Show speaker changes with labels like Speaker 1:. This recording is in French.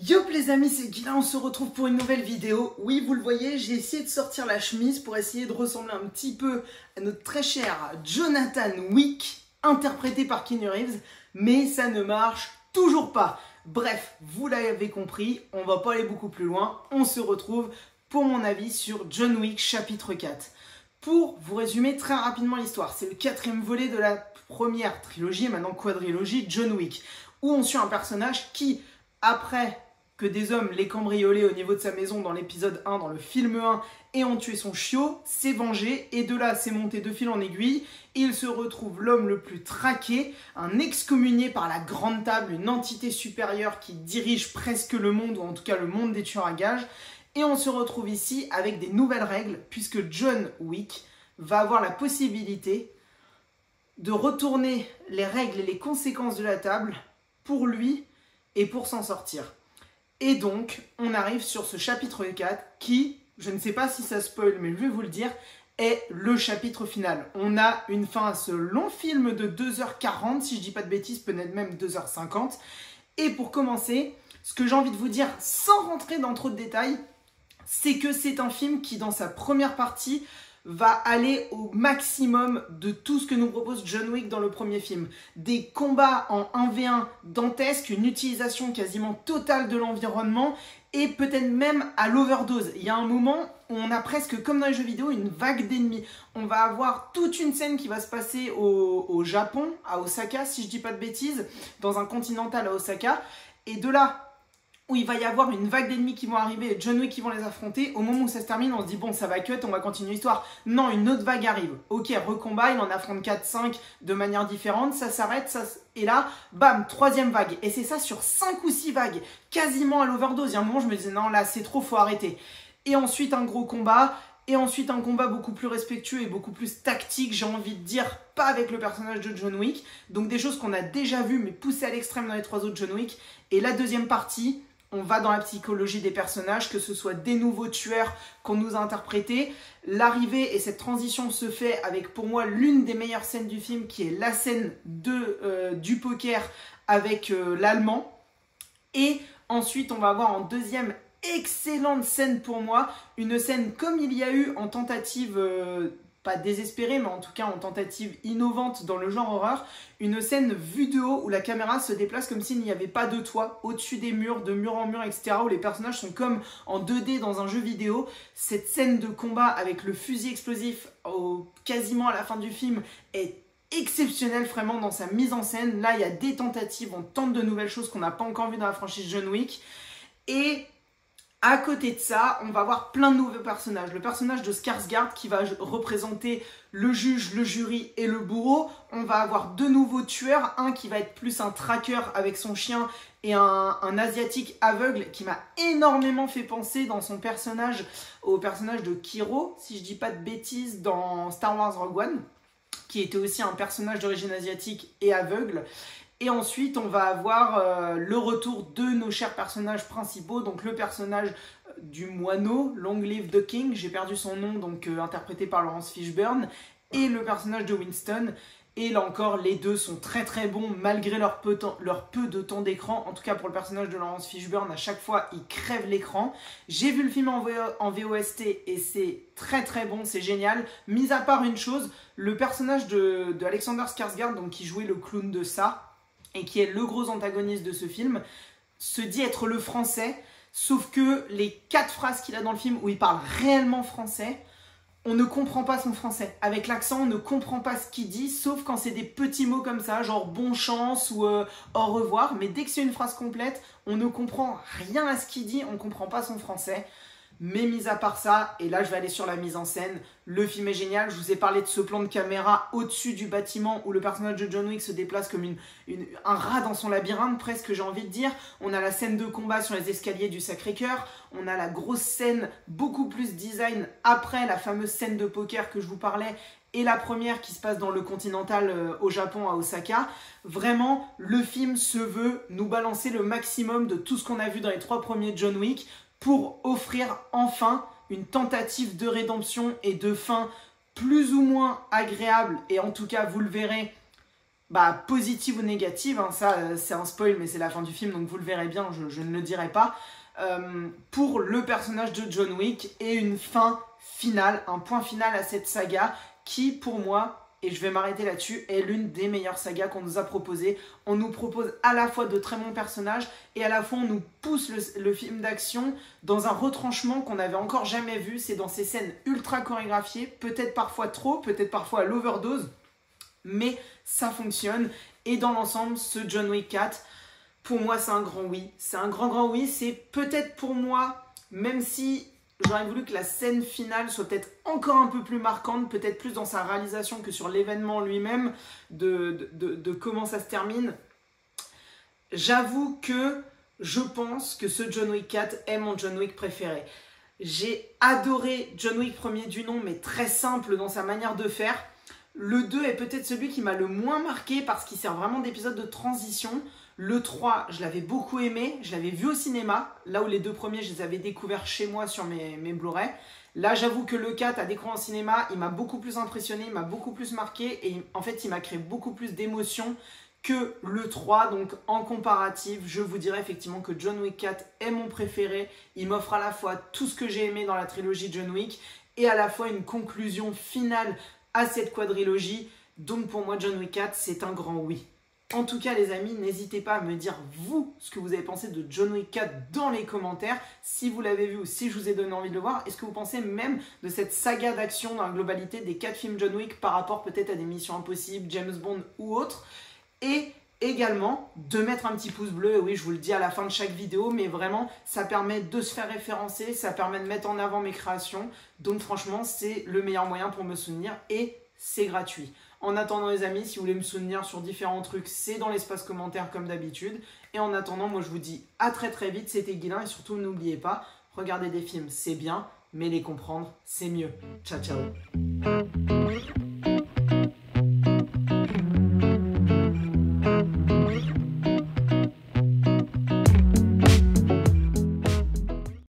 Speaker 1: Yop les amis, c'est Guilla, on se retrouve pour une nouvelle vidéo. Oui, vous le voyez, j'ai essayé de sortir la chemise pour essayer de ressembler un petit peu à notre très cher Jonathan Wick, interprété par Keanu Reeves, mais ça ne marche toujours pas. Bref, vous l'avez compris, on va pas aller beaucoup plus loin, on se retrouve pour mon avis sur John Wick chapitre 4. Pour vous résumer très rapidement l'histoire, c'est le 4e volet de la première trilogie, maintenant quadrilogie, John Wick, où on suit un personnage qui, après que des hommes l'aient cambriolé au niveau de sa maison dans l'épisode 1, dans le film 1, et ont tué son chiot, s'est vengé, et de là s'est monté de fil en aiguille, et il se retrouve l'homme le plus traqué, un excommunié par la Grande Table, une entité supérieure qui dirige presque le monde, ou en tout cas le monde des tueurs à gages, et on se retrouve ici avec des nouvelles règles, puisque John Wick va avoir la possibilité de retourner les règles et les conséquences de la table pour lui et pour s'en sortir. Et donc, on arrive sur ce chapitre 4 qui, je ne sais pas si ça spoil, mais je vais vous le dire, est le chapitre final. On a une fin à ce long film de 2h40, si je dis pas de bêtises, peut-être même 2h50. Et pour commencer, ce que j'ai envie de vous dire, sans rentrer dans trop de détails, c'est que c'est un film qui, dans sa première partie, va aller au maximum de tout ce que nous propose John Wick dans le premier film. Des combats en 1v1 dantesques, une utilisation quasiment totale de l'environnement et peut-être même à l'overdose. Il y a un moment où on a presque, comme dans les jeux vidéo, une vague d'ennemis. On va avoir toute une scène qui va se passer au Japon, à Osaka, si je dis pas de bêtises, dans un continental à Osaka. Et de là où il va y avoir une vague d'ennemis qui vont arriver et John Wick qui vont les affronter, au moment où ça se termine, on se dit bon, ça va cut, on va continuer l'histoire. Non, une autre vague arrive. Ok, recombat, il en affronte 4-5 de manière différente, ça s'arrête, et là, bam, 3e vague. Et c'est ça sur 5 ou 6 vagues, quasiment à l'overdose. Il y a un moment, je me disais non, là, c'est trop, faut arrêter. Et ensuite, un gros combat, et ensuite un combat beaucoup plus respectueux et beaucoup plus tactique, j'ai envie de dire, pas avec le personnage de John Wick. Donc des choses qu'on a déjà vues, mais poussées à l'extrême dans les 3 autres John Wick. Et la deuxième partie, on va dans la psychologie des personnages, que ce soit des nouveaux tueurs qu'on nous a interprétés. L'arrivée et cette transition se fait avec, pour moi, l'une des meilleures scènes du film, qui est la scène du poker avec l'Allemand. Et ensuite, on va avoir en deuxième excellente scène pour moi, une scène comme il y a eu en tentative, pas désespérée, mais en tout cas en tentative innovante dans le genre horreur, une scène vue de haut où la caméra se déplace comme s'il n'y avait pas de toit, au-dessus des murs, de mur en mur, etc., où les personnages sont comme en 2D dans un jeu vidéo. Cette scène de combat avec le fusil explosif quasiment à la fin du film est exceptionnelle vraiment dans sa mise en scène. Là, il y a des tentatives, on tente de nouvelles choses qu'on n'a pas encore vues dans la franchise John Wick. Et à côté de ça, on va voir plein de nouveaux personnages. Le personnage de Skarsgård qui va représenter le juge, le jury et le bourreau. On va avoir 2 nouveaux tueurs. Un qui va être plus un tracker avec son chien et un asiatique aveugle qui m'a énormément fait penser dans son personnage au personnage de Kiro, si je dis pas de bêtises, dans Star Wars Rogue One, qui était aussi un personnage d'origine asiatique et aveugle. Et ensuite, on va avoir le retour de nos chers personnages principaux, donc le personnage du moineau, Long Live the King, j'ai perdu son nom, donc interprété par Laurence Fishburne, et le personnage de Winston. Et là encore, les deux sont très très bons, malgré leur peu de temps d'écran. En tout cas, pour le personnage de Laurence Fishburne, à chaque fois, il crève l'écran. J'ai vu le film en VOST et c'est très très bon, c'est génial. Mis à part une chose, le personnage de Alexander Skarsgård, donc qui jouait le clown de ça, et qui est le gros antagoniste de ce film, se dit être le français, sauf que les 4 phrases qu'il a dans le film où il parle réellement français, on ne comprend pas son français. Avec l'accent, on ne comprend pas ce qu'il dit, sauf quand c'est des petits mots comme ça, genre bon chance ou au revoir, mais dès que c'est une phrase complète, on ne comprend rien à ce qu'il dit, on ne comprend pas son français. Mais mis à part ça, et là je vais aller sur la mise en scène, le film est génial. Je vous ai parlé de ce plan de caméra au-dessus du bâtiment où le personnage de John Wick se déplace comme un rat dans son labyrinthe, presque, j'ai envie de dire. On a la scène de combat sur les escaliers du Sacré-Cœur, on a la grosse scène beaucoup plus design après la fameuse scène de poker que je vous parlais, et la première qui se passe dans le Continental au Japon, à Osaka. Vraiment, le film se veut nous balancer le maximum de tout ce qu'on a vu dans les 3 premiers John Wick, pour offrir enfin une tentative de rédemption et de fin plus ou moins agréable, et en tout cas, vous le verrez, positive ou négative, hein, ça c'est un spoil mais c'est la fin du film donc vous le verrez bien, je ne le dirai pas, pour le personnage de John Wick et une fin finale, un point final à cette saga qui pour moi, et je vais m'arrêter là-dessus, est l'une des meilleures sagas qu'on nous a proposées. On nous propose à la fois de très bons personnages et à la fois on nous pousse le film d'action dans un retranchement qu'on n'avait encore jamais vu. C'est dans ces scènes ultra chorégraphiées, peut-être parfois trop, peut-être parfois à l'overdose, mais ça fonctionne. Et dans l'ensemble, ce John Wick 4, pour moi c'est un grand oui. C'est un grand oui, c'est peut-être pour moi, même si j'aurais voulu que la scène finale soit peut-être encore un peu plus marquante, peut-être plus dans sa réalisation que sur l'événement lui-même, de comment ça se termine. J'avoue que je pense que ce John Wick 4 est mon John Wick préféré. J'ai adoré John Wick premier du nom, mais très simple dans sa manière de faire. Le 2 est peut-être celui qui m'a le moins marqué parce qu'il sert vraiment d'épisode de transition. Le 3, je l'avais beaucoup aimé, je l'avais vu au cinéma, là où les deux premiers, je les avais découverts chez moi sur mes Blu-ray. Là, j'avoue que le 4, à découvrir en cinéma, il m'a beaucoup plus impressionné, il m'a beaucoup plus marqué et en fait, il m'a créé beaucoup plus d'émotions que le 3. Donc, en comparatif, je vous dirais effectivement que John Wick 4 est mon préféré. Il m'offre à la fois tout ce que j'ai aimé dans la trilogie John Wick et à la fois une conclusion finale à cette quadrilogie. Donc, pour moi, John Wick 4, c'est un grand oui. En tout cas les amis, n'hésitez pas à me dire vous ce que vous avez pensé de John Wick 4 dans les commentaires, si vous l'avez vu ou si je vous ai donné envie de le voir. Est-ce que vous pensez même de cette saga d'action dans la globalité des 4 films John Wick par rapport peut-être à des Missions Impossibles, James Bond ou autres? Et également de mettre un petit pouce bleu, oui je vous le dis à la fin de chaque vidéo, mais vraiment ça permet de se faire référencer, ça permet de mettre en avant mes créations, donc franchement c'est le meilleur moyen pour me soutenir et c'est gratuit. En attendant les amis, si vous voulez me soutenir sur différents trucs, c'est dans l'espace commentaire comme d'habitude. Et en attendant, moi je vous dis à très très vite, c'était Guilain et surtout n'oubliez pas, regarder des films c'est bien, mais les comprendre c'est mieux. Ciao ciao.